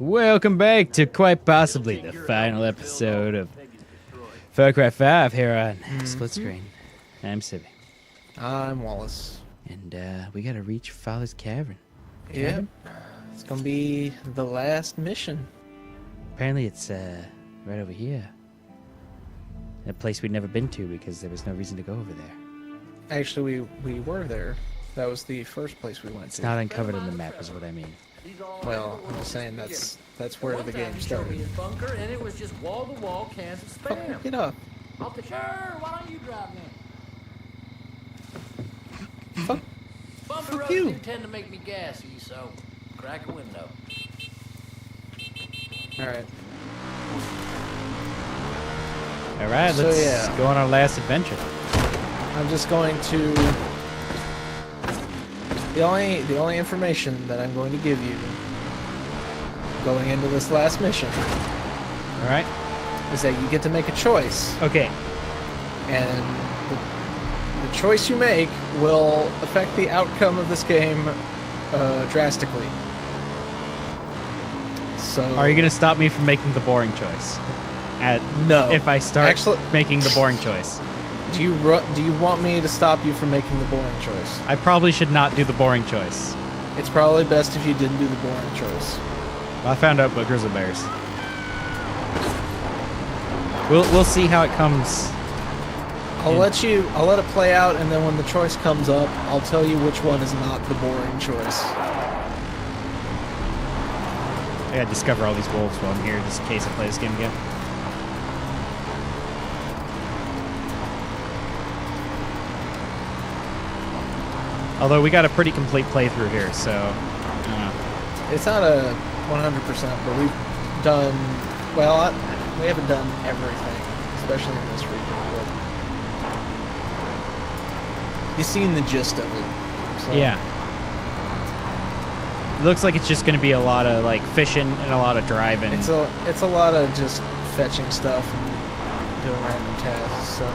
Welcome back to quite possibly the final episode of Far Cry 5 here on SplitScreen. I'm Civvie. I'm Wallace. And we gotta reach Father's Cavern. Yeah, it's gonna be the last mission. Apparently it's right over here. A place we'd never been to because there was no reason to go over there. Actually, we were there. That was the first place we went It's to. not uncovered in the map is what I mean. Well, I'm just saying that's where the game started. Bunker, and it was just wall-to-wall cans of spam. Get up. Sure, why don't you drive me? Fuck. Bumpy roads you. do tend to make me gassy, so crack a window. Alright. Alright, So, let's yeah. go on our last adventure. I'm just going to... The only information that I'm going to give you going into this last mission Alright? is that you get to make a choice. Okay. And the choice you make will affect the outcome of this game drastically. So Are you gonna stop me from making the boring choice? No. If I start Actually- making the boring choice. do you want me to stop you from making the boring choice? I probably should not do the boring choice. It's probably best if you didn't do the boring choice. I found out about grizzly bears. We'll see how it comes. I'll let it play out, and then when the choice comes up, I'll tell you which one is not the boring choice. I gotta discover all these wolves while I'm here, just in case I play this game again. Although we got a pretty complete playthrough here, so It's not a 100%, but we've done well. We haven't done everything, especially in this region. But you've seen the gist of it. So. yeah. It looks like it's just gonna be a lot of like fishing and a lot of driving. It's a lot of just fetching stuff and doing random tasks. So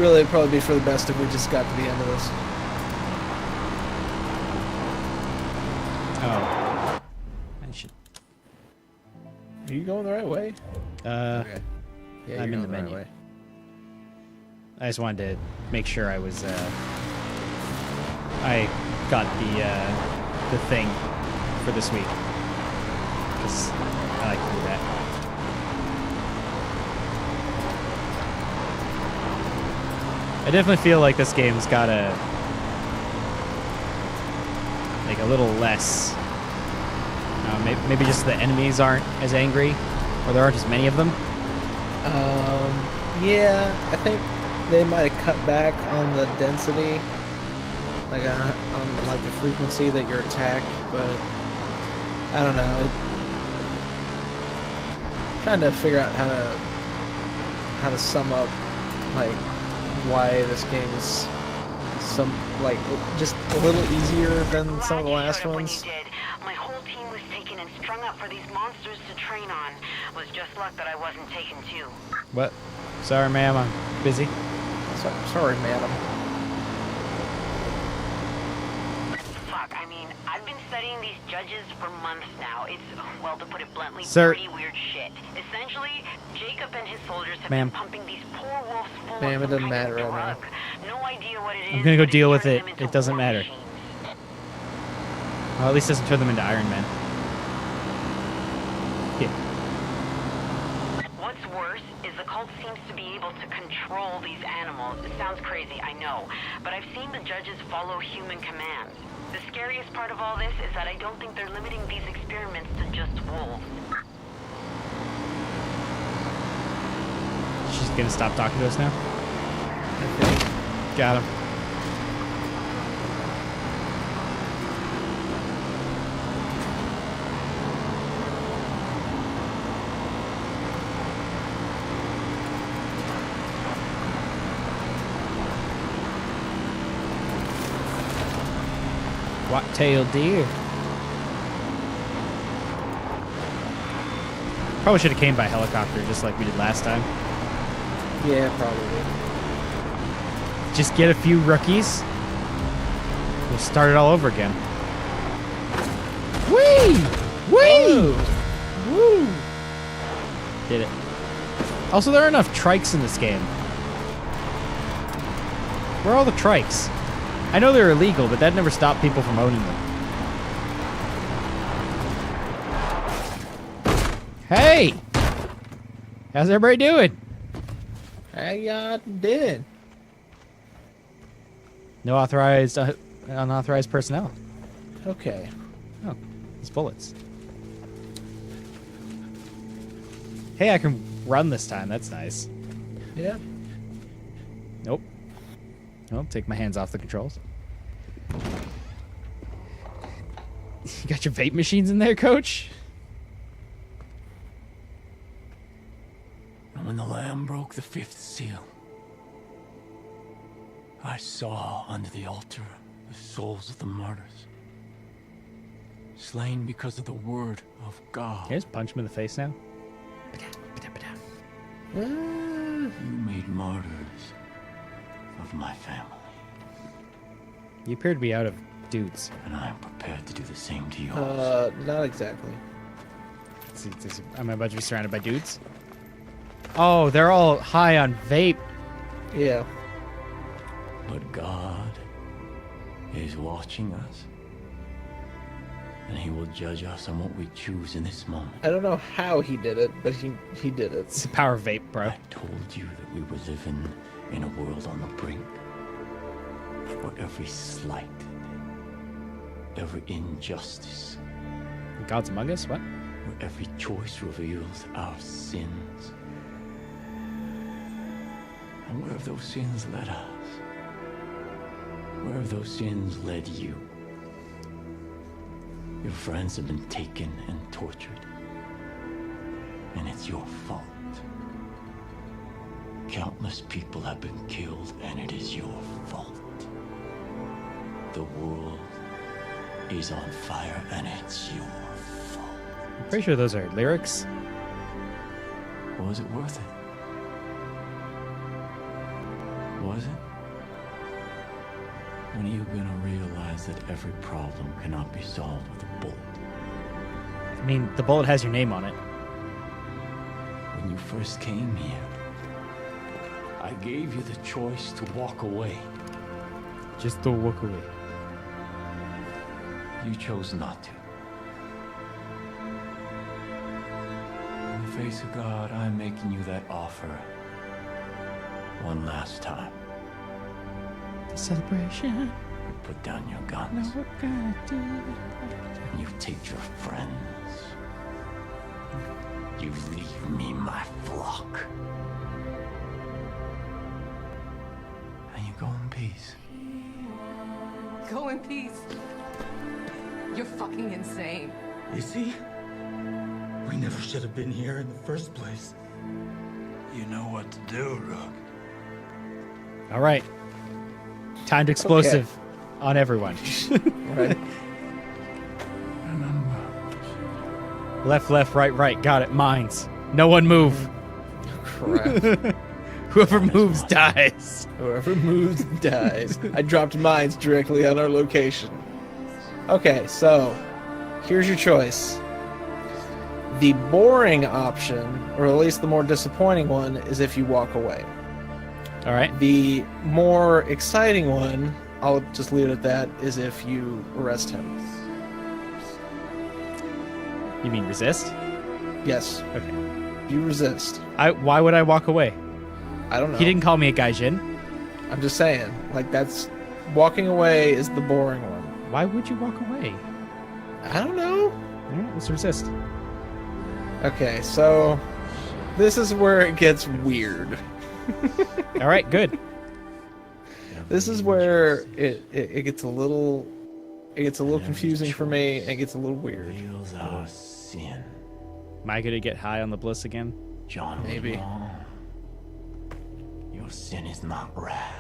really, it'd probably be for the best if we just got to the end of this. Oh. I should. Are you going the right way? Okay. Yeah, I'm you're in the going right menu. way. I just wanted to make sure I was I got the thing for this week. Because I like to do that. I definitely feel like this game's got a little less. Maybe just the enemies aren't as angry, or there aren't as many of them. Yeah, I think they might have cut back on the density, like on like the frequency that you're attacked, but I don't know. Trying to figure out how to sum up like why this game is just a little easier than some of the last ones. My whole team was taken and strung up for these monsters to train on. Was just luck that I wasn't taken too. What? Sorry, ma'am, I'm busy. Sorry, madam. Fuck, I mean, I've been studying these judges for months now. It's, well, to put it bluntly, Sir. pretty weird shit. Essentially, Jacob and his soldiers have Ma'am. been pumping these poor wolves full Ma'am, of it some doesn't kind matter of right now. drug. No idea what it is. I'm gonna go but deal it's with turning it. them It doesn't into war matter. machines. Well, at least it doesn't turn them into Iron Man. Yeah. What's worse is the cult seems to be able to control these animals. It sounds crazy, I know, but I've seen the judges follow human commands. The scariest part of all this is that I don't think they're limiting these experiments to just wolves. She's gonna stop talking to us now? I think. Got him. White-tailed deer. Probably should have came by helicopter just like we did last time. Yeah, probably. Just get a few rookies. We'll start it all over again. Whee! Whee! Woo! Did it. Also, there are enough trikes in this game. Where are all the trikes? I know they're illegal, but that never stopped people from owning them. Hey! How's everybody doing? I did. No authorized, unauthorized personnel. Okay. Oh, it's bullets. Hey, I can run this time. That's nice. Yeah. Nope. Nope, take my hands off the controls. You got your vape machines in there, Coach? And when the Lamb broke the fifth seal, I saw under the altar the souls of the martyrs, slain because of the word of God. Can I just punch him in the face now? You made martyrs of my family, You appear to be out of dudes. and I am prepared to do the same to yours. Not exactly. Am I about to be surrounded by dudes? Oh, they're all high on vape. Yeah. But God is watching us, and He will judge us on what we choose in this moment. I don't know how he did it, but he did it. It's the power of vape, bro. I told you that we were living in a world on the brink, where every slight, every injustice, God's among us? What? where every choice reveals our sins. And where have those sins led us? Where have those sins led you? Your friends have been taken and tortured, and it's your fault. Countless people have been killed, and it is your fault. The world is on fire, and it's your fault. I'm pretty sure those are lyrics. Was it worth it? Was it? When are you gonna realize that every problem cannot be solved with a bullet? I mean, the bullet has your name on it. When you first came here, I gave you the choice to walk away. Just to walk away. You chose not to. In the face of God, I'm making you that offer one last time. The celebration. You put down your guns, We're gonna do it. and you take your friends. You leave me my flock. And you go in peace. Go in peace. You're fucking insane. Is he? We never should have been here in the first place. You know what to do, Rook. All right. Timed explosive on everyone. Right. Remember, Left, left, right, right. Got it. Mines. No one move. Crap. Whoever moves dies. Whoever moves dies. I dropped mines directly on our location. Okay, so here's your choice. The boring option, or at least the more disappointing one, is if you walk away. All right. The more exciting one, I'll just leave it at that, is if you arrest him. You mean resist? Yes, Okay. you resist. Why would I walk away? I don't know. He didn't call me a gaijin. I'm just saying, like, that's walking away is the boring one. Why would you walk away? I don't know. All right, let's resist. Okay, so this is where it gets weird. All right, good. This is where it gets a little confusing for me and it gets a little weird. reveals our sin. Am I gonna get high on the bliss again? John was Maybe. wrong. Your sin is not wrath.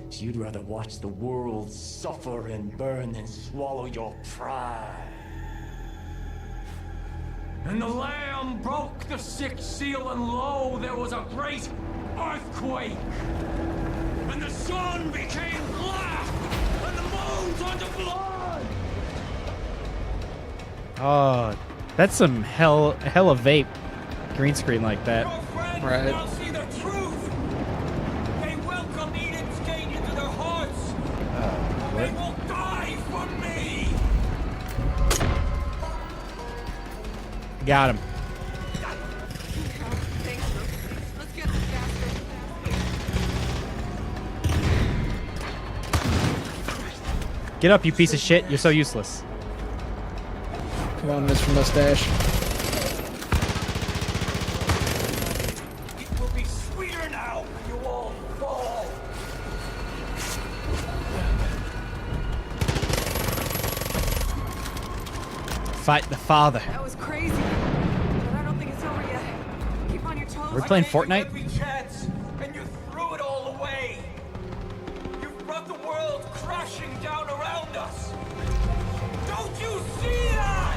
So you'd rather watch the world suffer and burn than swallow your pride. And the Lamb broke the sixth seal, and lo, there was a great earthquake. And the sun became black, and the moon turned to blood. Oh, that's some hella vape green screen like that. Right. Now see the truth. They welcome Eden's gate into their hearts. They will die for me. Got him. Thanks, Luke. Let's get this bastard. Get up, you piece of shit. You're so useless. Come on, Mr. Mustache. It will be sweeter now when you all fall. Fight the father. That was crazy. But I don't think it's over yet. Keep on your toes. We're playing I gave you Fortnite? every chance, and you threw it all away. You brought the world crashing down around us. Don't you see that?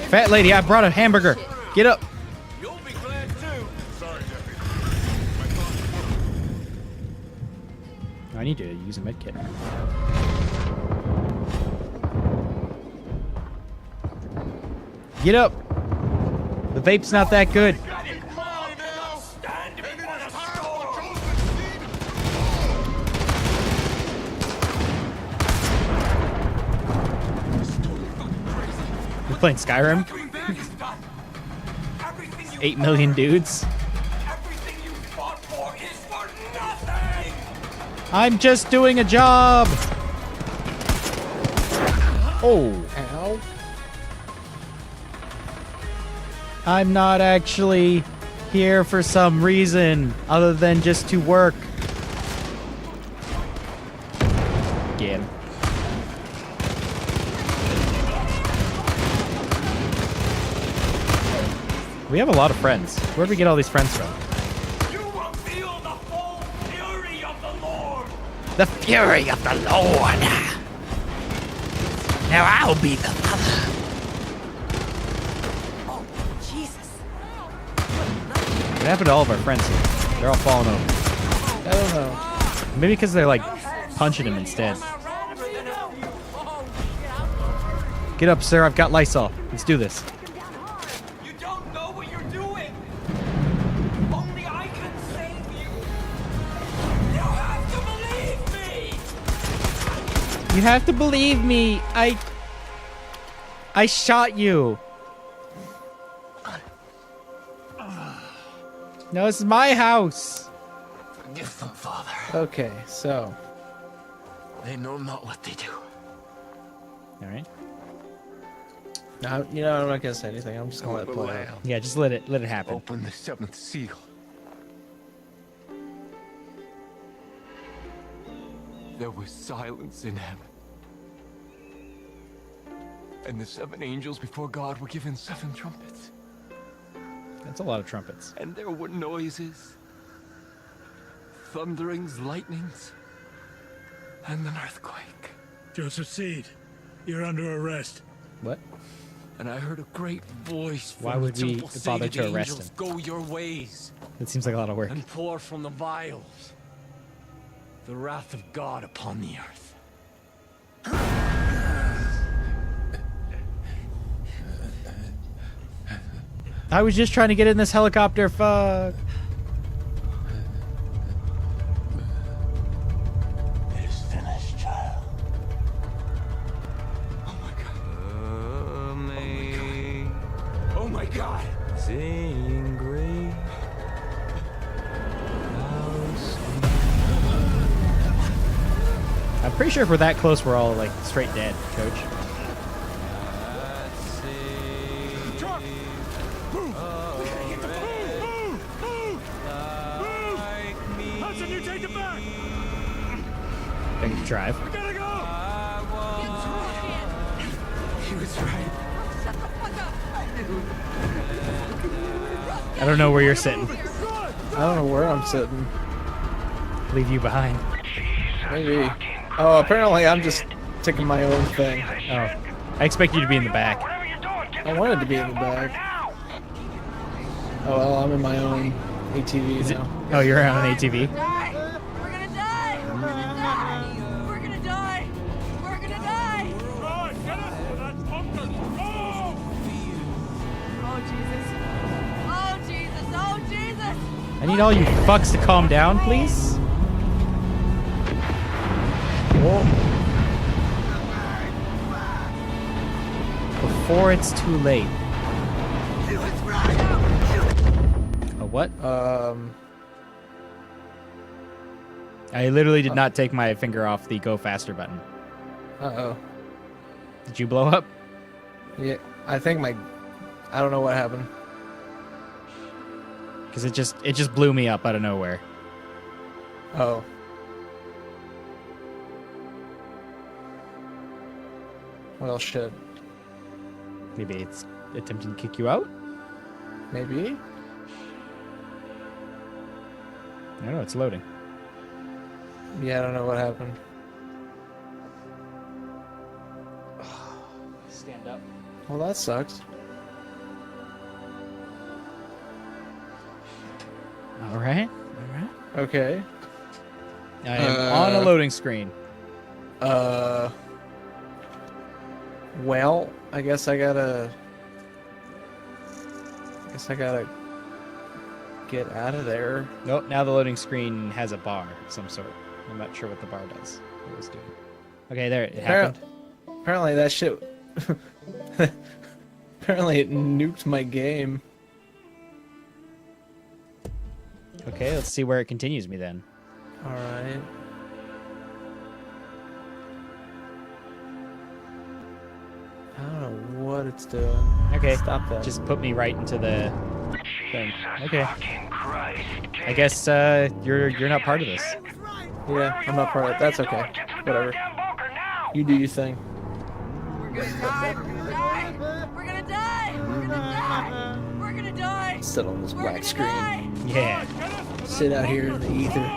Fat lady, I brought a hamburger. Get up. You'll be glad too. Sorry, Jeffy. I need to use a med kit. Get up. The vape's not that good. We're playing Skyrim. 8 million dudes. Everything you fought for is for nothing. I'm just doing a job. Oh. Ow. I'm not actually here for some reason other than just to work. Get him. We have a lot of friends. Where'd we get all these friends from? You will feel the full fury of the Lord. The fury of the Lord. Now I'll be the mother. Oh, Jesus. What happened to all of our friends here? They're all falling over. I don't know. Maybe because they're like punching him instead. Get up, sir. I've got Lysol. Let's do this. You don't know what you're doing. Only I can save you. You have to believe me. You have to believe me. I shot you. No, this is my house. Forgive them, Father. Okay, so They know not what they do. All right. now you know I'm not gonna say anything. I'm just gonna let it play out. Yeah, just let it happen. Open the seventh seal. There was silence in heaven. And the 7 angels before God were given 7 trumpets. That's a lot of trumpets. And there were noises, thunderings, lightnings, and an earthquake. Joseph Seed, you're under arrest. What? And I heard a great voice from Why would the we temple say bother to to the arrest angels, him? Go your ways That seems like a lot of work. and pour from the vials the wrath of God upon the earth. I was just trying to get in this helicopter. Fuck. It is finished, child. Oh my God. Oh my God. Sing great. I'm pretty sure if we're that close, we're all like straight dead, Coach. Hudson, you take it back! I can drive. We gotta go! He was right. I don't know where you're sitting. I don't know where I'm sitting. Leave you behind. Maybe. Oh, apparently I'm just taking my own thing. Oh, I expect you to be in the back. I wanted to be in the back. Oh well, I'm in my own ATV now. Oh, you're on an ATV? Die! We're gonna die! We're gonna die! We're gonna die! We're gonna die! Right, get us to that bunker. Go! Oh Jesus! Oh Jesus! Oh Jesus! I need all you fucks to calm down, please. Whoa. Before it's too late. A what? I literally did not take my finger off the go faster button. Uh-oh. Did you blow up? Yeah, I think I don't know what happened. Because it just blew me up out of nowhere. Oh. Well, shit. Maybe it's attempting to kick you out? Maybe? I don't know, it's loading. Yeah, I don't know what happened. Stand up. Well, that sucks. Alright. Okay. I am on a loading screen. Well, I guess I gotta get out of there. Nope, now the loading screen has a bar of some sort. I'm not sure what the bar does. What it was doing. Okay, there, it happened. Apparently that shit... Apparently it nuked my game. Okay, let's see where it continues me then. Alright. I don't know what it's doing. Okay, Stop that. just put me right into the thing. Okay. Fucking Christ. I guess you're not part of this. Yeah, I'm not part of it. That's okay. Whatever. You do your thing. We're gonna die! We're gonna die! We're gonna die! We're gonna die! We're gonna die! Sit on this We're black gonna screen. die! Yeah, Sit out here in the ether.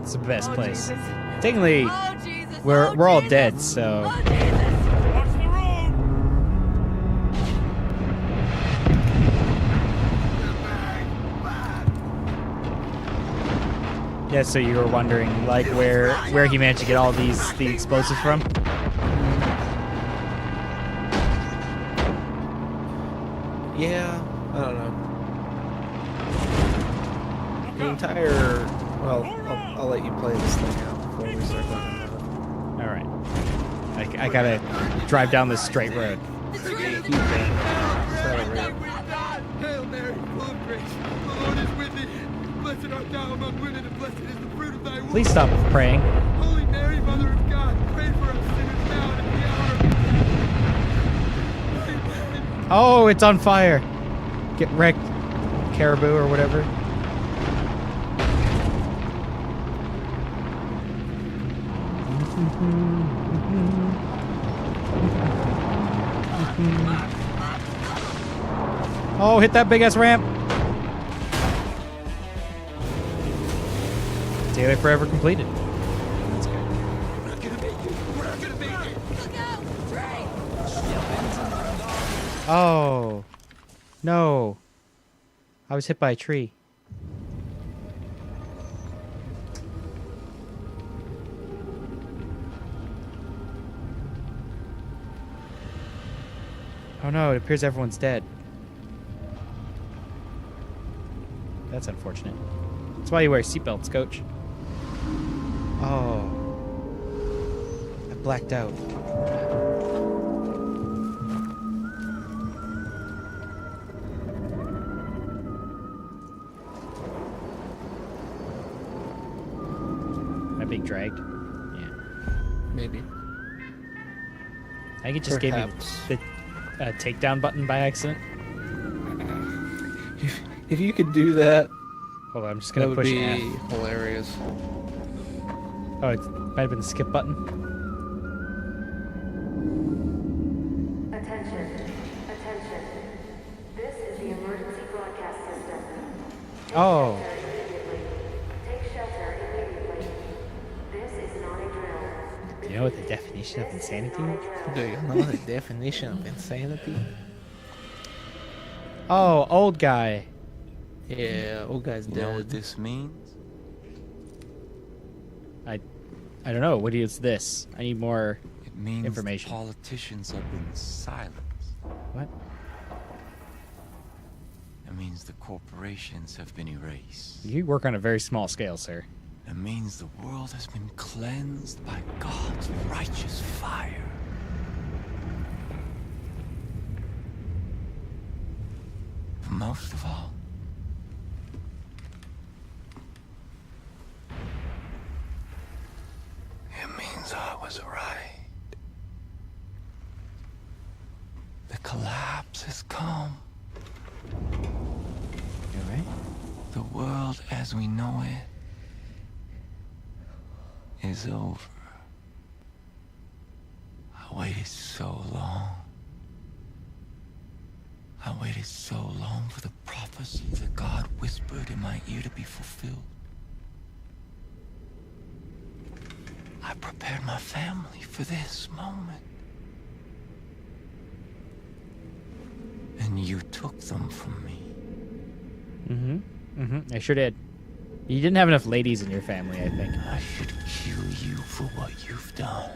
it's the best Oh, place. Jesus. Technically, Oh Jesus! we're Oh, all Jesus. dead, so Oh Jesus! Watch the road! yeah. So you were wondering like where he managed to get all the explosives from? Yeah, I don't know. The entire... Well, I'll let you play this thing out before we start talking about it. All right. I gotta drive down this straight road. Hail Mary, full of grace, the Lord is with thee. Blessed art thou among women, and blessed is the fruit of thy womb. Please stop praying. Holy Mary, Mother of God, pray for us sinners now and at the hour of Oh, it's on fire. Get wrecked, caribou or whatever. Oh, hit that big ass ramp. Daily forever completed. That's good. We're not gonna make it. We're not gonna make it. Look out! Trey! Oh. No. I was hit by a tree. Oh no, it appears everyone's dead. That's unfortunate. That's why you wear seatbelts, coach. Oh. I blacked out. Am I being dragged? Yeah. Maybe. I think it just gave me Perhaps. the takedown button by accident. If you could do that, Hold on, I'm just that gonna would push be F. hilarious. Oh, it might have been the skip button. Attention. Attention. This is the emergency broadcast system. Oh. Immediately. Take shelter immediately. This is not a drill. Do you know what the definition of insanity is? Do you know the definition of insanity? Oh, old guy. Yeah, old guy's You know what dead. this means? I don't know. What is this? I need more It means information. the politicians have been silenced. What? It means the corporations have been erased. You work on a very small scale, sir. It means the world has been cleansed by God's righteous fire. But most of all, it means I was right. The collapse has come. You're right. The world as we know it is over. I waited so long. I waited so long for the prophecy that God whispered in my ear to be fulfilled. I prepared my family for this moment. And you took them from me. I sure did. You didn't have enough ladies in your family, I think. I should kill you for what you've done.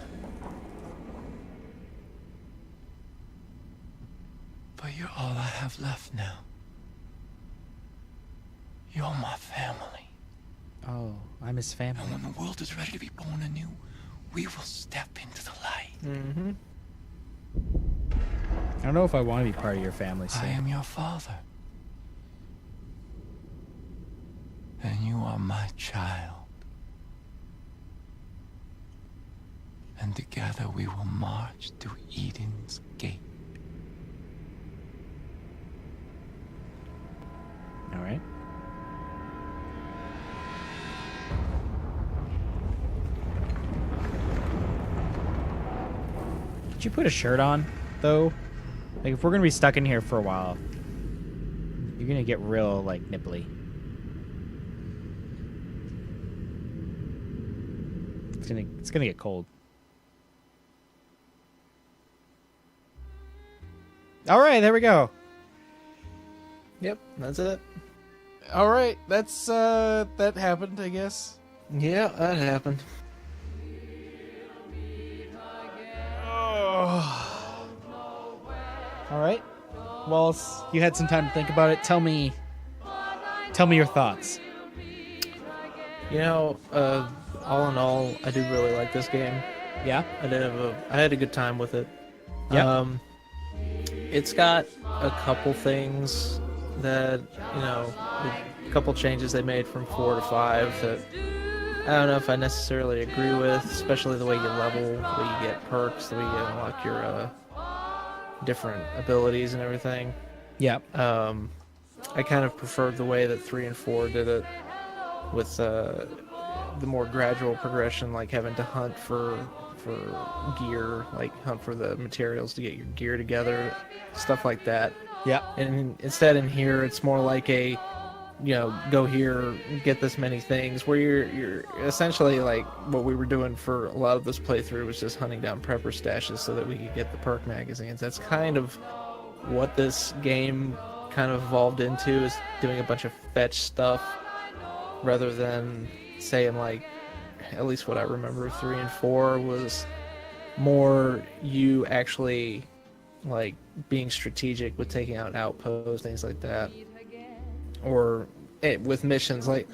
But you're all I have left now. You're my family. Oh, I'm his family. And when the world is ready to be born anew, we will step into the light. Mm-hmm. I don't know if I want to be part of your family, I sir. am your father. And you are my child. And together we will march to Eden's gate. All right. Did you put a shirt on, though? Like, if we're gonna be stuck in here for a while, you're gonna get real, like, nipply. It's gonna get cold. All right, there we go. Yep, that's it. All right, that's that happened, I guess. Yeah, that happened. All right, Wallace, you had some time to think about it. Tell me your thoughts. You know, all in all, I do really like this game. Yeah. I had a good time with it. Yeah. It's got a couple things that, you know, a couple changes they made from 4 to 5 that I don't know if I necessarily agree with, especially the way you level, the way you get perks, the way you unlock your different abilities and everything. Yeah. I kind of preferred the way that 3 and 4 did it with the more gradual progression, like having to hunt for gear, like hunt for the materials to get your gear together, stuff like that. Yeah. And instead in here, it's more like a, you know, go here, get this many things, where you're essentially like what we were doing for a lot of this playthrough was just hunting down prepper stashes so that we could get the perk magazines. That's kind of what this game kind of evolved into, is doing a bunch of fetch stuff rather than saying, like, at least what I remember of 3 and 4 was more you actually like being strategic with taking out outposts, things like that, or with missions like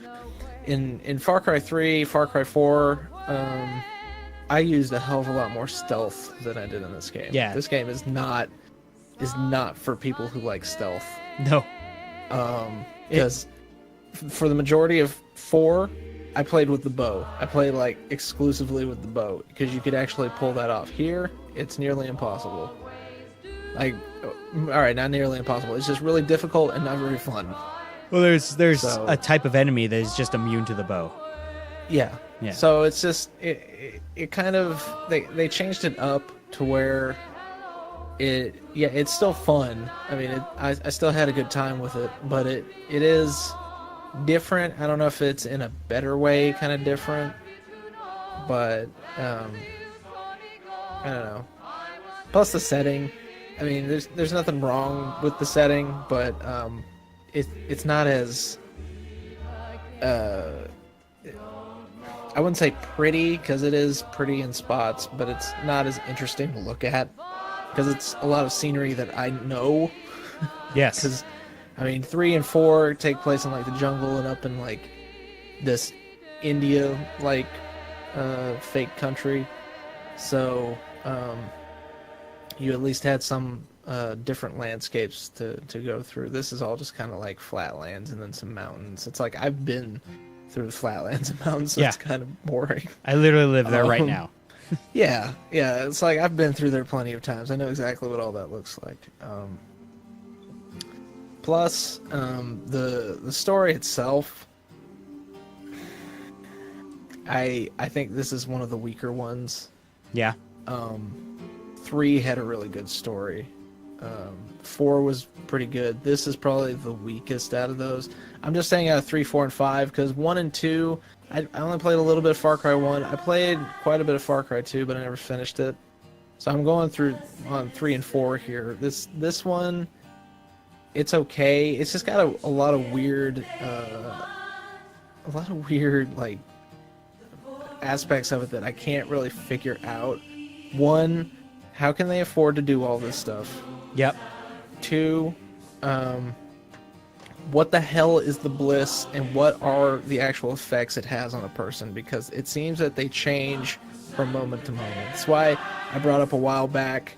in Far Cry 3, Far Cry 4. I used a hell of a lot more stealth than I did in this game. Yeah. This game is not for people who like stealth. No. Because for the majority of 4, I played with the bow. I played like exclusively with the bow because you could actually pull that off. Here, it's nearly impossible. Like, all right, not nearly impossible. It's just really difficult and not very fun. Well, there's So- a type of enemy that is just immune to the bow. Yeah. Yeah. So it's just it kind of they changed it up to where it's still fun. I mean, I still had a good time with it, but it is different. I don't know if it's in a better way, kind of different, but I don't know. Plus the setting, I mean, there's nothing wrong with the setting, but it's not as I wouldn't say pretty, because it is pretty in spots, but it's not as interesting to look at because it's a lot of scenery that I know. Yes. Because I mean, 3 and 4 take place in like the jungle and up in like this India like fake country, so you at least had some different landscapes to go through. This is all just kind of like flatlands and then some mountains. It's like I've been through the flatlands and mountains, so Yeah. it's kind of boring. I literally live there right now. Yeah, it's like I've been through there plenty of times. I know exactly what all that looks like. Plus, the story itself, I think this is one of the weaker ones. Yeah. 3 had a really good story. 4 was pretty good. This is probably the weakest out of those. I'm just saying out of 3, 4, and 5, because 1 and 2, I only played a little bit of Far Cry 1. I played quite a bit of Far Cry 2, but I never finished it. So I'm going through on 3 and 4 here. This one, it's okay. It's just got a lot of weird, like aspects of it that I can't really figure out. 1, how can they afford to do all this stuff? Yep. 2, what the hell is the bliss and what are the actual effects it has on a person? Because it seems that they change from moment to moment. That's why I brought up a while back,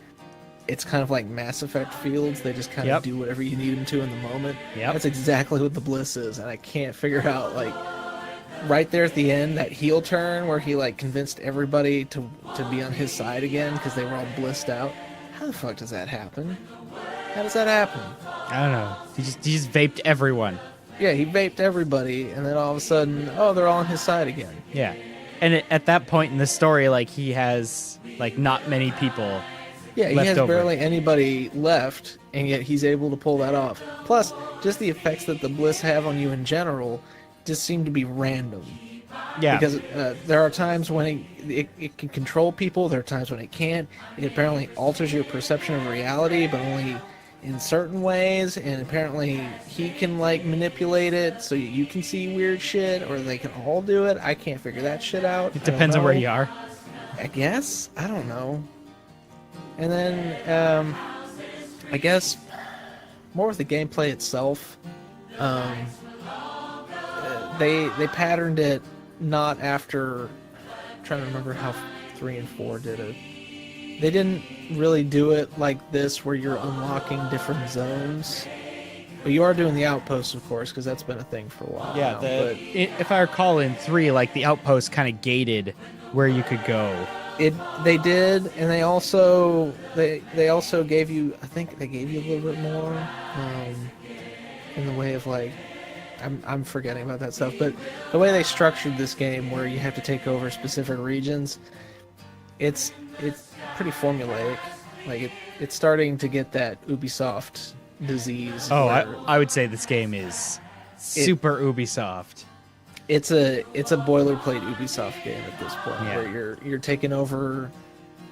it's kind of like Mass Effect fields. They just kind of do whatever you need them to in the moment. Yep. That's exactly what the bliss is, and I can't figure out, like, right there at the end, that heel turn where he like convinced everybody to be on his side again because they were all blissed out. How the fuck does that happen? How does that happen? I don't know. He just vaped everyone. Yeah, he vaped everybody, and then all of a sudden, oh, they're all on his side again. Yeah. And at that point in the story, like, he has like not many people. Yeah, he left has over. barely anybody left, and yet he's able to pull that off. Plus, just the effects that the bliss have on you in general just seem to be random. Yeah. Because there are times when it can control people, there are times when it can't. It apparently alters your perception of reality, but only in certain ways, and apparently he can like manipulate it so you can see weird shit, or they can all do it. I can't figure that shit out. It depends on where you are. I guess. I don't know. And then, I guess, more with the gameplay itself. They patterned it not after. I'm trying to remember how 3 and 4 did it. They didn't really do it like this, where you're unlocking different zones. But you are doing the outposts, of course, because that's been a thing for a while. Yeah. now. If I recall, in 3, like, the outpost kind of gated where you could go. They did, and they also gave you, I think they gave you a little bit more in the way of like, I'm forgetting about that stuff, but the way they structured this game, where you have to take over specific regions, it's pretty formulaic. Like it's starting to get that Ubisoft disease. Oh, where I would say this game is super Ubisoft. it's a boilerplate Ubisoft game at this point, Yeah. where you're taking over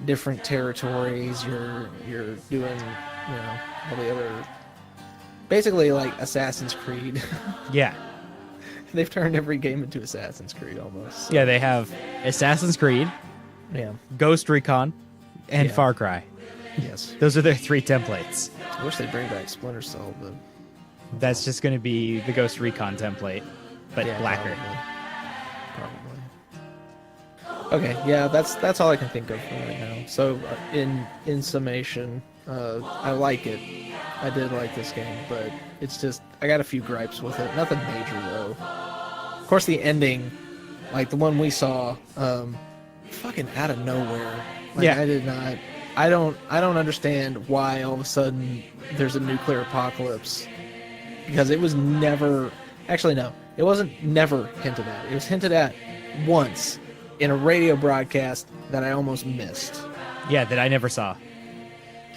different territories, you're doing, all the other, basically like Assassin's Creed. Yeah. They've turned every game into Assassin's Creed almost. So, Yeah, they have Assassin's Creed, yeah. Ghost Recon, and Yeah. Far Cry. Yes. Those are their 3 templates. I wish they'd bring back Splinter Cell, but That's just going to be the Ghost Recon template, but yeah, blacker. Probably. Okay, yeah, that's all I can think of for right now. So, in summation, I like it. I did like this game, but it's just, I got a few gripes with it. Nothing major though. Of course, the ending, like the one we saw, fucking out of nowhere. Like, Yeah. I don't understand why all of a sudden there's a nuclear apocalypse, because it was never, actually no, it wasn't never hinted at. It was hinted at once in a radio broadcast that I almost missed, Yeah, that I never saw.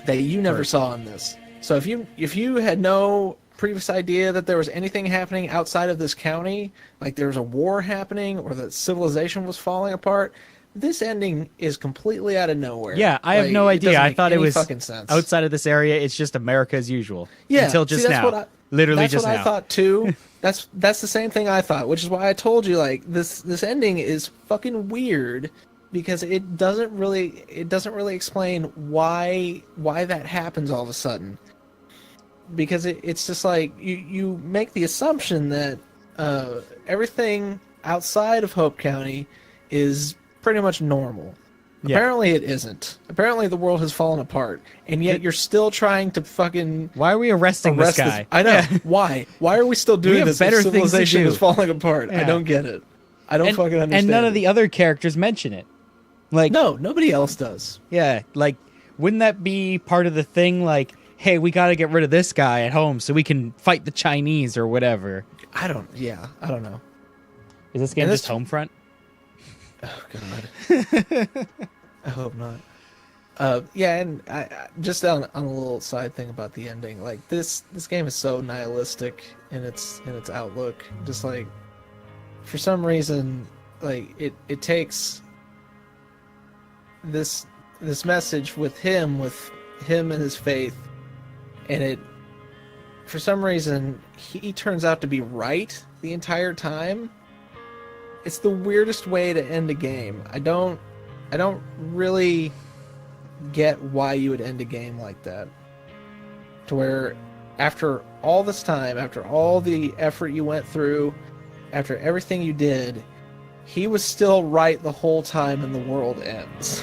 that you never saw in this. So if you had no previous idea that there was anything happening outside of this county, like there was a war happening or that civilization was falling apart, this ending is completely out of nowhere. Yeah, I have no it idea. doesn't I make thought it any was fucking sense. outside of this area. It's just America as usual. Yeah, until just see, that's now. what Literally that's just what now. I thought too. That's the same thing I thought, which is why I told you like this ending is fucking weird because it doesn't really explain why that happens all of a sudden. Because it's just like you make the assumption that everything outside of Hope County is pretty much normal. Yeah. Apparently it isn't. Apparently the world has fallen apart, and yet you're still trying to fucking Why are we arresting this guy? I know. Yeah. Why? Why are we still doing have this? better if things to civilization do. is falling apart. I Yeah. don't get it. I don't fucking understand. And none of it. the other characters mention it. Like, No, nobody else does. yeah, like, wouldn't that be part of the thing? Like, hey, we got to get rid of this guy at home so we can fight the Chinese or whatever. I don't know. Is this game And just this- Homefront? Oh god. I hope not. Yeah, and I just on a little side thing about the ending, like this game is so nihilistic in its outlook. Just like for some reason, like it takes this message with him and his faith, and it for some reason he turns out to be right the entire time. It's the weirdest way to end a game. I don't really get why you would end a game like that. To where after all this time, after all the effort you went through, after everything you did, he was still right the whole time and the world ends.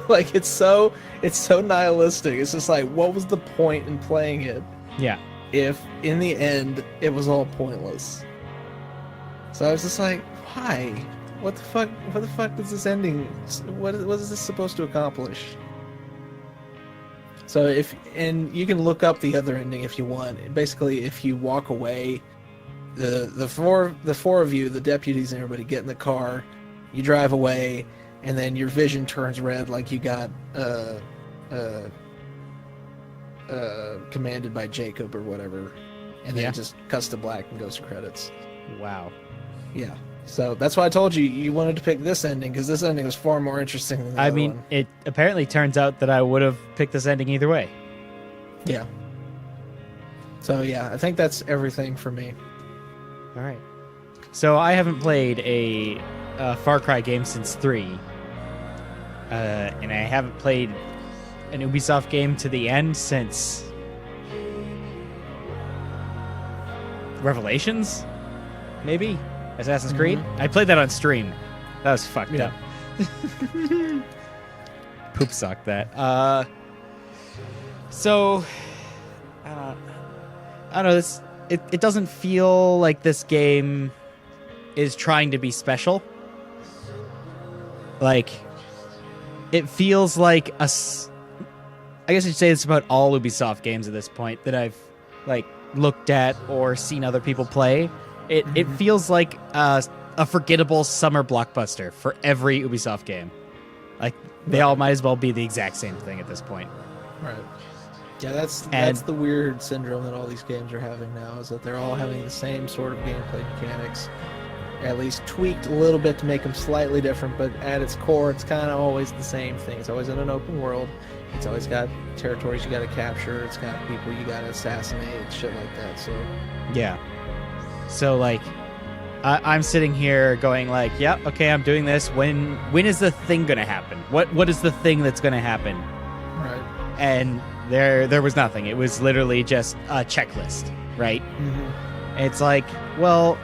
Like it's so nihilistic. It's just like, what was the point in playing it Yeah. if in the end it was all pointless? So I was just like, why? What the fuck does this ending, what is this supposed to accomplish? So and you can look up the other ending if you want. Basically, if you walk away, the four of you, the deputies and everybody, get in the car, you drive away, and then your vision turns red like you got commanded by Jacob or whatever, and then Yeah. it just cuts to black and goes to credits. Wow. Yeah. So that's why I told you wanted to pick this ending, because this ending was far more interesting than the I other mean, one. it apparently turns out that I would have picked this ending either way. Yeah. So yeah, I think that's everything for me. All right. So I haven't played a Far Cry game since 3. And I haven't played an Ubisoft game to the end since Revelations, maybe? Assassin's Creed? I played that on stream. That was fucked Yeah. up. Poop socked that. So, I don't know, it doesn't feel like this game is trying to be special. Like, it feels like I guess I'd say it's about all Ubisoft games at this point that I've like looked at or seen other people play. It feels like a forgettable summer blockbuster for every Ubisoft game. Like they all might as well be the exact same thing at this point. Right. Yeah, that's the weird syndrome that all these games are having now, is that they're all having the same sort of gameplay mechanics, at least tweaked a little bit to make them slightly different, but at its core, it's kind of always the same thing. It's always in an open world. It's always got territories you got to capture. It's got people you got to assassinate, shit like that. So Yeah. So like, I'm sitting here going like, "Yeah, okay, I'm doing this. When is the thing gonna happen? What is the thing that's gonna happen?" right. And there was nothing. It was literally just a checklist, right? It's like, well,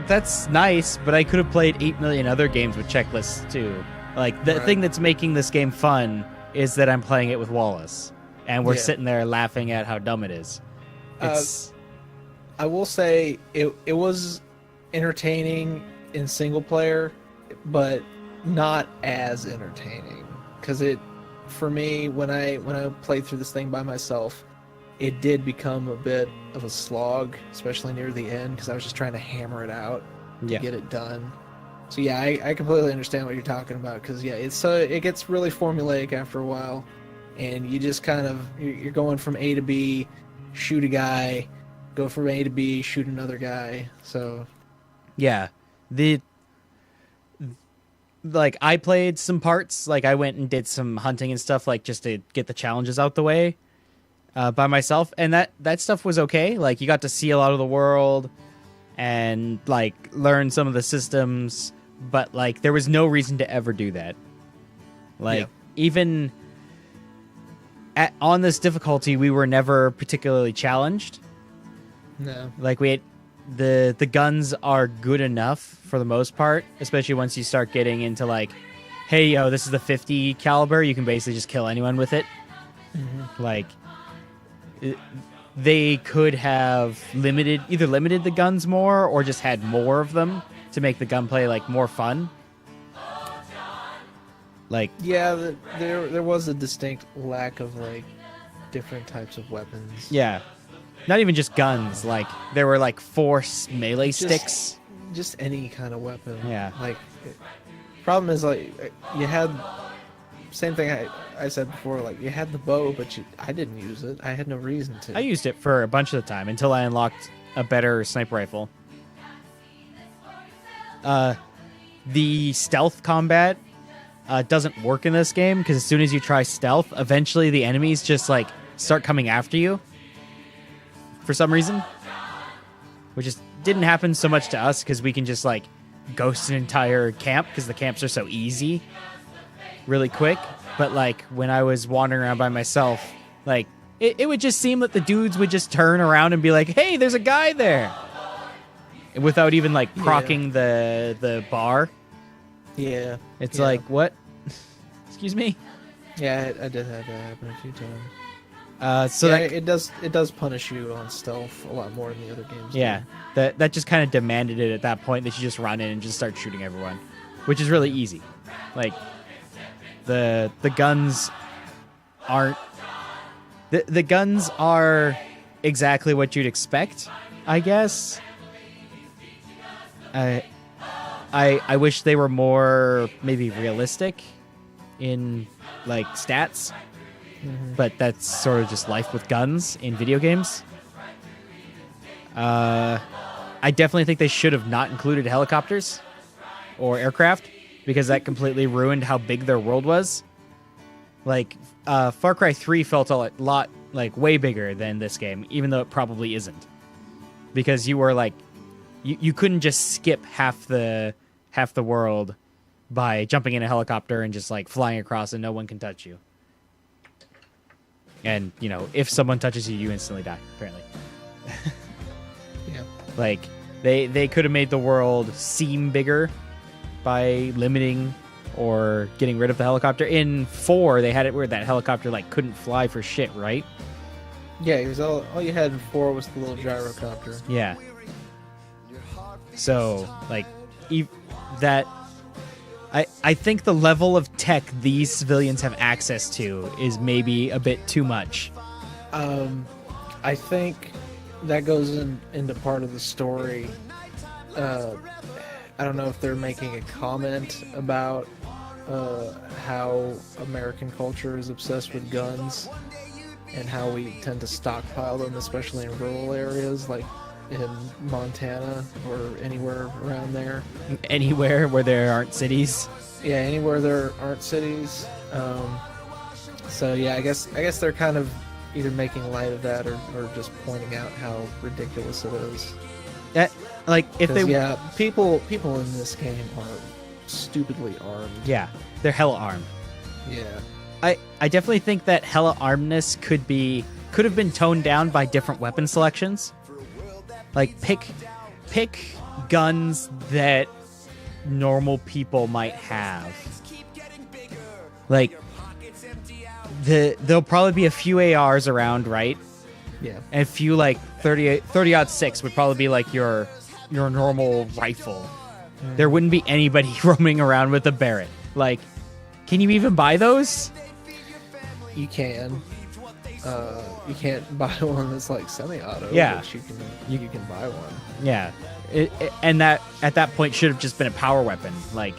that's nice, but I could have played 8 million other games with checklists too. Like the Right. thing that's making this game fun is that I'm playing it with Wallace, and we're Yeah. sitting there laughing at how dumb it is. It's I will say it was entertaining in single player, but not as entertaining, because for me, when I played through this thing by myself, it did become a bit of a slog, especially near the end, because I was just trying to hammer it out to Yeah. get it done. So yeah, I completely understand what you're talking about, because yeah, it gets really formulaic after a while, and you just kind of you're going from A to B, shoot a guy, go from A to B, shoot another guy. So yeah. like I played some parts, like I went and did some hunting and stuff, like just to get the challenges out the way by myself, and that stuff was okay. Like you got to see a lot of the world and like learn some of the systems, but like there was no reason to ever do that. Like even on this difficulty, we were never particularly challenged. No. Like we had, the guns are good enough for the most part, especially once you start getting into like, hey, yo, this is the 50 caliber. You can basically just kill anyone with it. Mm-hmm. Like, they could have either limited the guns more or just had more of them to make the gunplay like more fun. Like, Yeah, there was a distinct lack of like different types of weapons. yeah, not even just guns. Like there were like 4 melee sticks. Just any kind of weapon. Yeah. Like, problem is like you had same thing I said before. Like you had the bow, but I didn't use it. I had no reason to. I used it for a bunch of the time until I unlocked a better sniper rifle. The stealth combat doesn't work in this game because as soon as you try stealth, eventually the enemies just like start coming after you for some reason, which just didn't happen so much to us because we can just like ghost an entire camp because the camps are so easy really quick. But like when I was wandering around by myself, like it would just seem that the dudes would just turn around and be like, hey, there's a guy there, without even like proccing the bar. Yeah. It's like, what? Excuse me? Yeah, I did have that happen a few times. So yeah, that it does punish you on stealth a lot more than the other games. yeah, that just kind of demanded it at that point that you just run in and just start shooting everyone, which is really easy. Like the guns aren't the guns are exactly what you'd expect, I guess. I wish they were more maybe realistic in like stats. Mm-hmm. But that's sort of just life with guns in video games. I definitely think they should have not included helicopters or aircraft because that completely ruined how big their world was. Like, Far Cry 3 felt a lot like way bigger than this game, even though it probably isn't. Because you were like, you couldn't just skip half the world by jumping in a helicopter and just like flying across and no one can touch you. And, you know, if someone touches you, you instantly die, apparently. Yeah. Like, they could have made the world seem bigger by limiting or getting rid of the helicopter. In 4, they had it where that helicopter, like, couldn't fly for shit, right? Yeah, it was all you had in 4 was the little gyrocopter. Yeah. So, like, that... I think the level of tech these civilians have access to is maybe a bit too much. I think that goes into part of the story. I don't know if they're making a comment about how American culture is obsessed with guns and how we tend to stockpile them, especially in rural areas like in Montana or anywhere around there. Anywhere where there aren't cities. Yeah, anywhere there aren't cities. So yeah, I guess they're kind of either making light of that or just pointing out how ridiculous it is. That, like, if they... Yeah, people in this game are stupidly armed. Yeah, they're hella armed. Yeah. I definitely think that hella armedness could have been toned down by different weapon selections. Like, pick guns that normal people might have. Like, there'll probably be a few ARs around, right? Yeah. And a few, like, 30-06 would probably be, like, your normal rifle. There wouldn't be anybody roaming around with a Barrett. Like, can you even buy those? You can. You can't buy one that's like semi-auto. Yeah. But you can buy one. Yeah. And that at that point should have just been a power weapon, like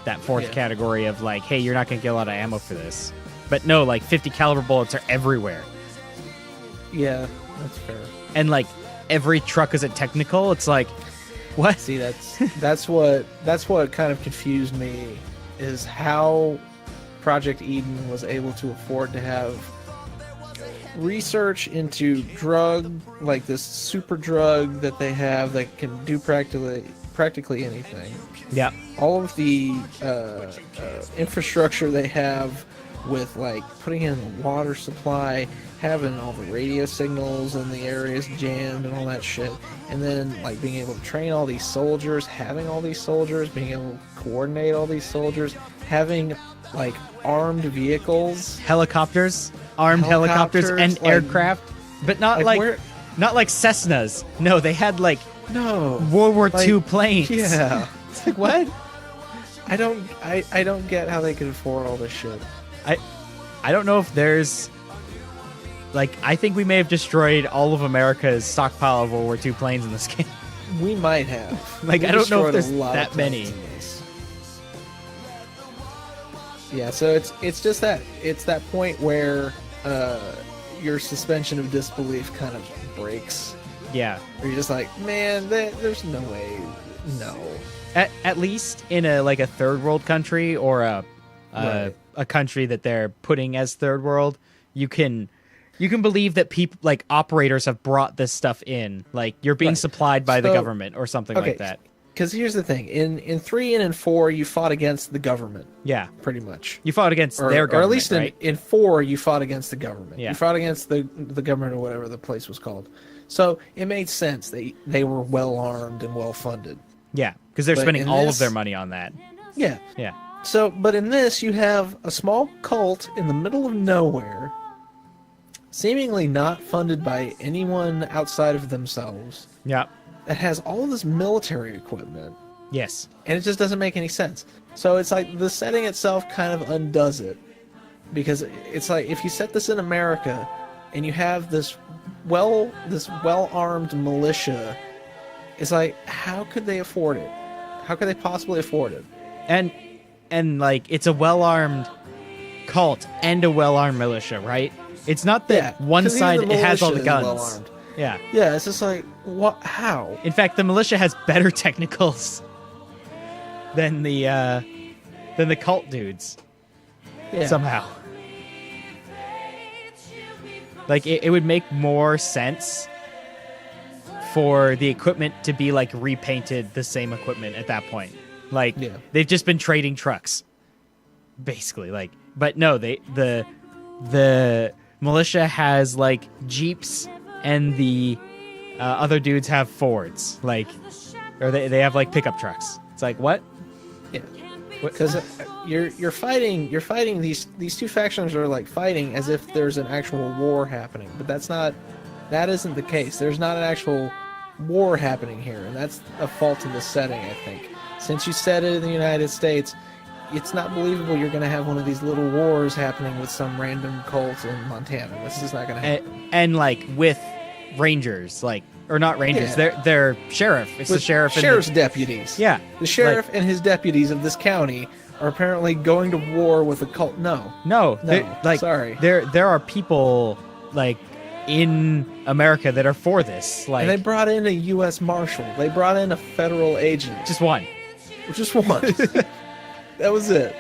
that fourth category of like, hey, you're not gonna get a lot of ammo for this. But no, like 50 caliber bullets are everywhere. Yeah, that's fair. And like every truck is a technical. It's like, what? See, that's what kind of confused me is how Project Eden was able to afford to have research into like this super drug that they have that can do practically anything. Yeah. All of the infrastructure they have with like putting in the water supply, having all the radio signals in the areas jammed and all that shit, and then like being able to train all these soldiers, having all these soldiers, being able to coordinate all these soldiers, having like armed vehicles, armed helicopters and like, aircraft, but not like Cessnas. No, they had like World War II planes. Yeah. It's like, what? I don't get how they could afford all this shit. I don't know if there's like, I think we may have destroyed all of America's stockpile of World War II planes in this game. We might have. Like, We I don't know if destroyed there's a lot that of many. planes in this. Yeah, so it's just that point where your suspension of disbelief kind of breaks. Yeah. Where you're just like, man, there's no way. No. At least in a third world country or a country that they're putting as third world, you can believe that people like operators have brought this stuff in, like you're being supplied by the government or something like that. Because here's the thing: in 3 and in 4, you fought against the government. Yeah, pretty much. You fought against their government, or at least right? in 4, you fought against the government. Yeah. You fought against the government or whatever the place was called. So it made sense. They were well armed and well funded. Yeah, because they're spending all of their money on that. Yeah. Yeah. So, but in this, you have a small cult in the middle of nowhere, seemingly not funded by anyone outside of themselves. Yeah. That has all of this military equipment. Yes. And it just doesn't make any sense. So it's like the setting itself kind of undoes it. Because it's like if you set this in America and you have this well-armed militia, it's like, how could they afford it? How could they possibly afford it? And like, it's a well-armed cult and a well-armed militia, right? It's not that one side it has all the guns. Well-armed. Yeah. Yeah, it's just like, what? How? In fact, the militia has better technicals than the cult dudes. Yeah. Somehow. Like, it would make more sense for the equipment to be like repainted the same equipment at that point. Like, they've just been trading trucks, basically. Like, but no, the militia has like Jeeps, and the other dudes have Fords, like, or they have like pickup trucks. It's like, what? Yeah, because you're fighting these two factions are like fighting as if there's an actual war happening, but that isn't the case. There's not an actual war happening here, and that's a fault of the setting, I think. Since you set it in the United States, it's not believable you're going to have one of these little wars happening with some random cult in Montana. This is not going to happen. And like with Rangers, like, or not Rangers, they're sheriff. It's the sheriff. Sheriff's deputies. Yeah. The sheriff and his deputies of this county are apparently going to war with a cult. No, like, sorry. There are people like in America that are for this. Like, and they brought in a U.S. Marshal. They brought in a federal agent. Just one. Just one. That was it.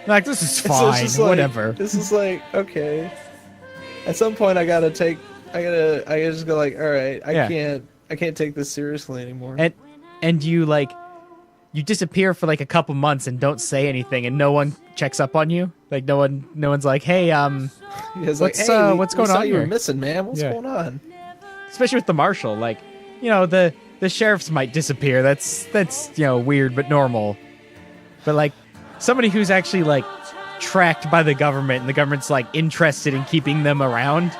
Like, this is fine. So whatever. This is like, okay. At some point, I gotta just go like, all right, I can't take this seriously anymore. And you disappear for like a couple months and don't say anything, and no one checks up on you. Like, no one's like, hey, what's like, hey, what's going on you here? were missing, man. What's going on? Especially with the marshal, like, you know, the sheriffs might disappear. That's weird but normal. But like somebody who's actually like tracked by the government, and the government's like interested in keeping them around.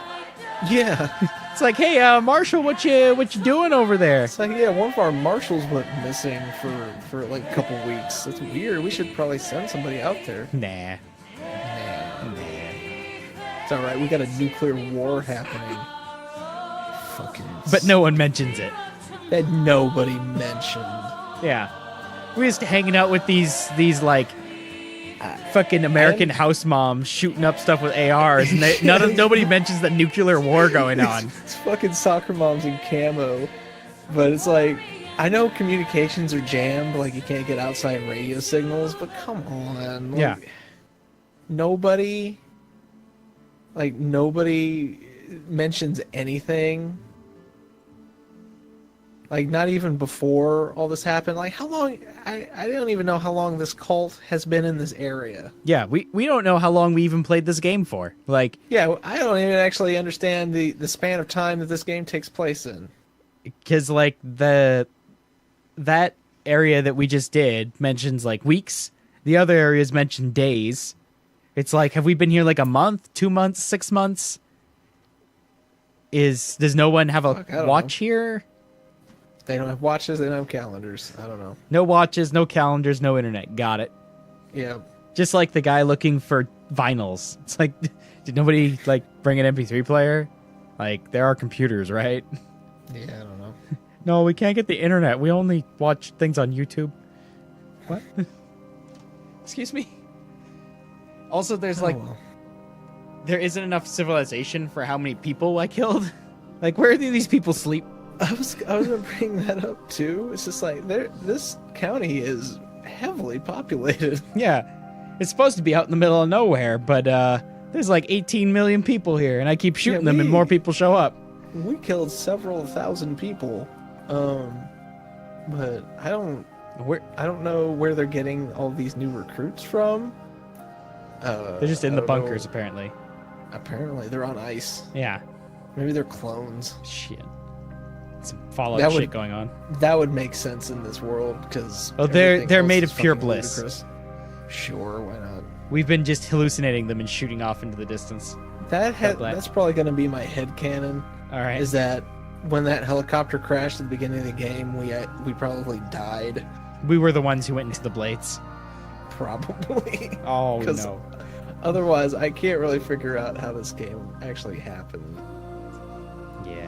Yeah. It's like, hey, Marshal, what you doing over there? It's like, yeah, one of our marshals went missing for like a couple weeks. That's weird. We should probably send somebody out there. Nah. It's all right. We got a nuclear war happening. But no one mentions it. That nobody mentioned. Yeah. We're just hanging out with these like fucking American house moms shooting up stuff with ARs, and nobody mentions the nuclear war going on. It's fucking soccer moms in camo, but it's like I know communications are jammed, like you can't get outside radio signals, but come on. Like, Yeah. Nobody mentions anything. Like, not even before all this happened. Like, how long... I don't even know how long this cult has been in this area. Yeah, we don't know how long we even played this game for. Like, Yeah, I don't even actually understand the span of time that this game takes place in. because, like, that area that we just did mentions, like, weeks. The other areas mention days. It's like, have we been here, like, a month, 2 months, 6 months? Does no one have a Fuck, I don't watch know. here? They don't have watches, they don't have calendars. I don't know. No watches, no calendars, no internet. Got it. Yeah. Just like the guy looking for vinyls. It's like, did nobody, like, bring an MP3 player? Like, there are computers, right? Yeah, I don't know. No, we can't get the internet. We only watch things on YouTube. What? Excuse me? Also, there's, like, well. there isn't enough civilization for how many people I killed. Like, where do these people sleep? I was gonna bring that up too. It's just like this county is heavily populated. Yeah. It's supposed to be out in the middle of nowhere, but there's like 18 million people here, and I keep shooting them, and more people show up. We killed several thousand people, but I don't know where they're getting all these new recruits from. They're just in I the don't bunkers, know. apparently. Apparently, they're on ice. Yeah. Maybe they're clones. Shit. Some Fallout That shit would- going on. That would make sense in this world because Oh, they're made of pure bliss. Ludicrous. Sure, why not? We've been just hallucinating them and shooting off into the distance. That's probably going to be my headcanon. All right. Is that when that helicopter crashed at the beginning of the game, we probably died. We were the ones who went into the blades. Probably. Oh, 'Cause no. Otherwise, I can't really figure out how this game actually happened. Yeah.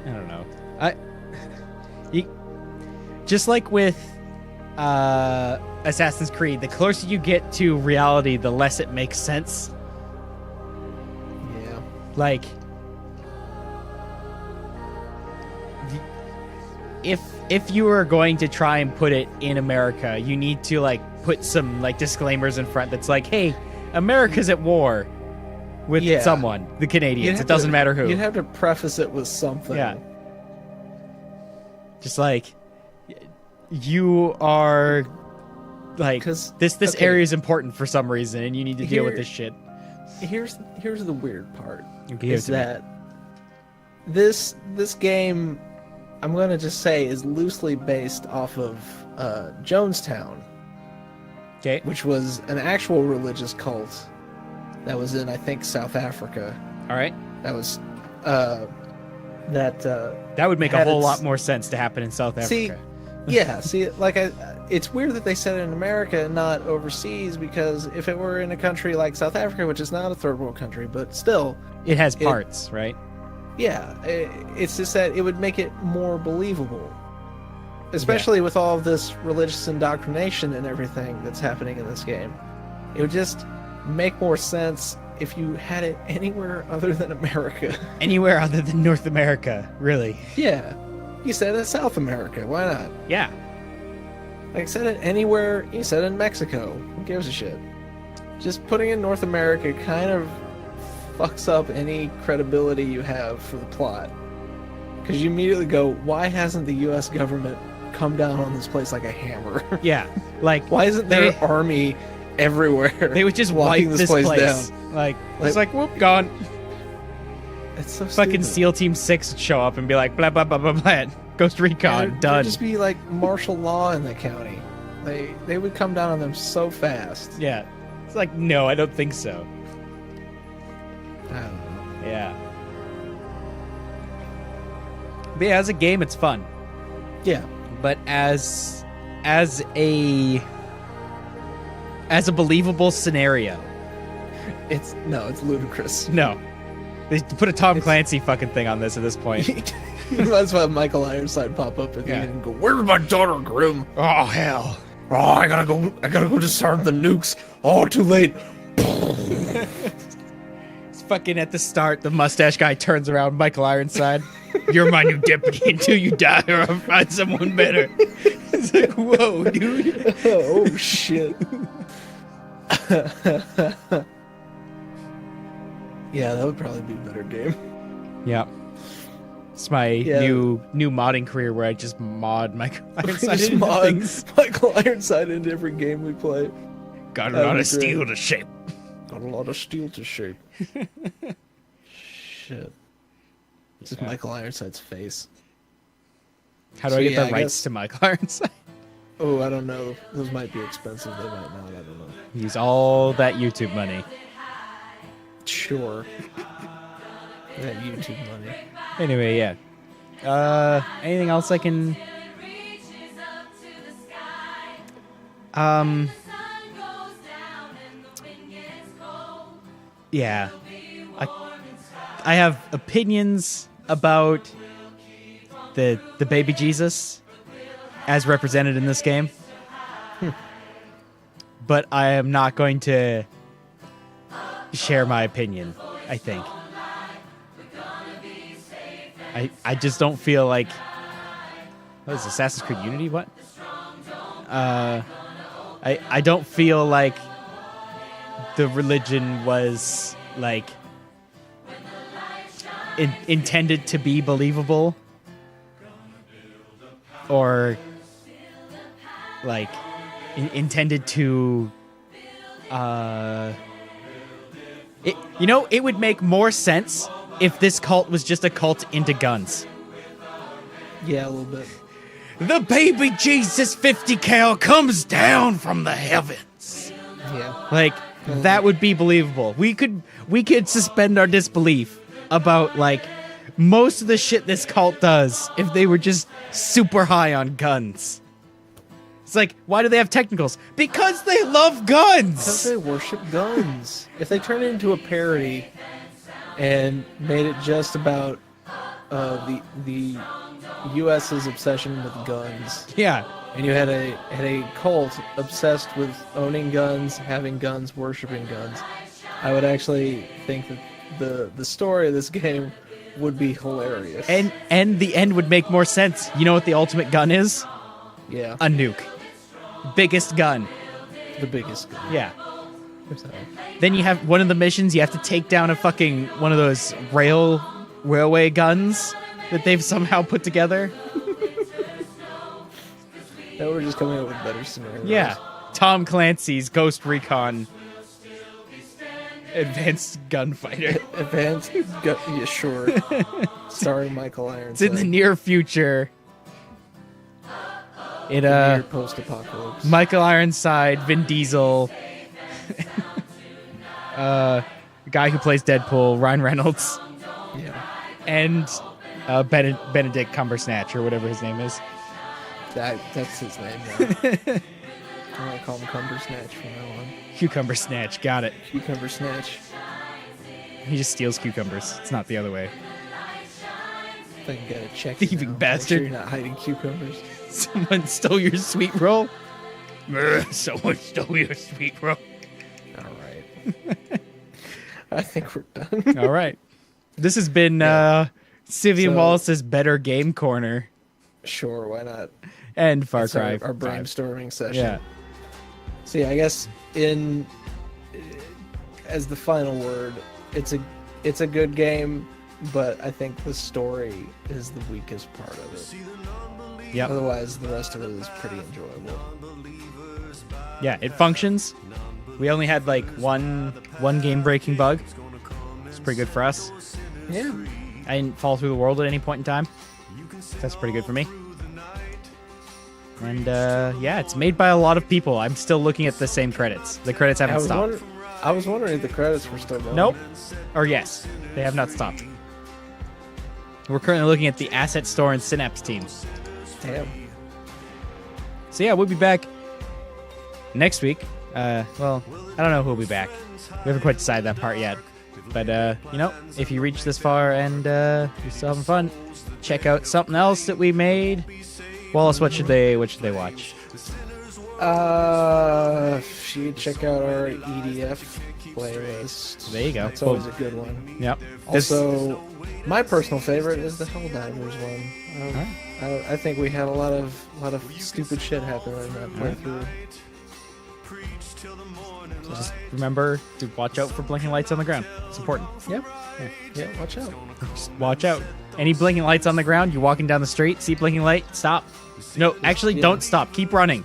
I don't know. Just like with Assassin's Creed, the closer you get to reality, the less it makes sense. Yeah. Like, if you are going to try and put it in America, you need to, like, put some, like, disclaimers in front that's like, hey, America's at war with Yeah. someone, the You'd Canadians. have It doesn't to- matter who. You'd have to preface it with something. Yeah. Just like, you are, like, 'Cause- this okay. area is important for some reason, and you need to deal with this shit. Here's the weird part. Give it Is to me. that this game, I'm gonna just say, is loosely based off of Jonestown, Okay. which was an actual religious cult that was in, I think, South Africa. All right. That was That would make a had whole its- lot more sense to happen in South See, Africa. yeah, see, like, it's weird that they said it in America and not overseas, because if it were in a country like South Africa, which is not a third world country, but still, It has parts, right? yeah, it's just that it would make it more believable. Especially with all of this religious indoctrination and everything that's happening in this game. It would just make more sense if you had it anywhere other than America. Anywhere other than North America, really. Yeah. You said it South America, why not? Yeah. Like, said it anywhere, you said it in Mexico. Who gives a shit? Just putting in North America kind of fucks up any credibility you have for the plot. Because you immediately go, why hasn't the US government come down on this place like a hammer? Yeah. Like, Why isn't there an army everywhere? They would just locking wipe this place down. Like, it's like, whoop, gone. It's so Fucking stupid. SEAL Team 6 would show up and be like, blah, blah, blah, blah, blah. Ghost Recon, There'd done. just be like martial law in the county. They would come down on them so fast. Yeah. It's like, no, I don't think so. I don't know. Yeah. But yeah, as a game, it's fun. Yeah. But as a believable scenario, it's ludicrous. No. They put a Tom Clancy fucking thing on this at this point. You might as well have Michael Ironside pop up at the end and go, "Where's my daughter, Grim? Oh, hell. Oh, I gotta go disarm the nukes. Oh, too late." It's fucking at the start, the mustache guy turns around, Michael Ironside. You're my new deputy until you die, or I'll find someone better. It's like, whoa, dude. Oh shit. Yeah, that would probably be a better game. Yeah. It's my new modding career where I just mod Michael Ironside Just into mod things. Michael Ironside into every game we play. Got a That'd lot be of steel great. to shape. Got a lot of steel to shape. Shit. Just Michael Ironside's face. How do So, I get yeah, the I rights guess- to Michael Ironside? Oh, I don't know. Those might be expensive. They might not. I don't know. Use all that YouTube money. Sure. That YouTube money. Anyway, yeah. Anything else I can... Yeah. I have opinions about the baby Jesus as represented in this game. But I am not going to share my opinion, I think. I just don't feel like... What is Assassin's Creed Unity? What? I don't feel like the religion was, like, intended to be believable. Or, like, intended to... it would make more sense if this cult was just a cult into guns. Yeah, a little bit. The baby Jesus 50 cal comes down from the heavens. Yeah. Like, that would be believable. We could suspend our disbelief about, like, most of the shit this cult does if they were just super high on guns. It's like, why do they have technicals? Because they love guns! Because they worship guns. If they turned it into a parody and made it just about the U.S.'s obsession with guns, Yeah. and you had a cult obsessed with owning guns, having guns, worshiping guns, I would actually think that the story of this game would be hilarious. And the end would make more sense. You know what the ultimate gun is? Yeah, A nuke. Biggest gun. the biggest gun. Yeah. So, Then you have one of the missions, you have to take down a fucking one of those railway guns that they've somehow put together. now we're just coming up with better scenarios. Yeah. Tom Clancy's Ghost Recon Advanced Gunfighter. Advanced gun. Yeah, sure. Starring Michael Ironside. It's in the near future. It near post-apocalypse. Michael Ironside, Vin Diesel, the guy who plays Deadpool, Ryan Reynolds, Yeah, and Benedict Cumbersnatch or whatever his name is. that's his name. Yeah. I'm gonna call him Cumbersnatch from now on. Cucumber Snatch, got it. Cucumber Snatch. He just steals cucumbers. It's not the other way. I can get a check. Thieving now. Make bastard. sure you're not hiding cucumbers. Someone stole your sweet roll. Someone stole your sweet roll. All right. I think we're done. All right. This has been Civvie and So- Wallace's Better Game Corner Sure, why not? and Far That's Cry. our 5. brainstorming session. Yeah. So yeah, I guess as the final word, it's a good game, but I think the story is the weakest part of it. Yep. Otherwise, the rest of it is pretty enjoyable. Yeah, it functions. We only had like one game breaking bug. It's pretty good for us. Yeah. I didn't fall through the world at any point in time. That's pretty good for me. And yeah, it's made by a lot of people. I'm still looking at the same credits. The credits haven't stopped. I was wondering if the credits were still going. Nope. Or yes, they have not stopped. We're currently looking at the asset store and Synapse team. Damn. So yeah, we'll be back next week. Well, I don't know who'll be back. We haven't quite decided that part yet. But if you reach this far and you're still having fun, check out something else that we made. Wallace, what should they watch? You check out our EDF playlist. There you go. That's always a good one. Yep. Also, my personal favorite is the Helldivers one. I think we had a lot of stupid shit happen in that playthrough. So just remember to watch out for blinking lights on the ground. It's important. Yep. Yeah, watch out. Just watch out. Any blinking lights on the ground, you're walking down the street, see blinking light, stop. No, actually, don't stop. Keep running.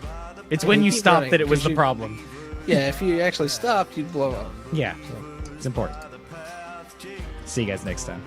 It's when you keep stop running, that it was 'cause the you- problem. Yeah, if you actually stopped, you'd blow up. Yeah, it's important. See you guys next time.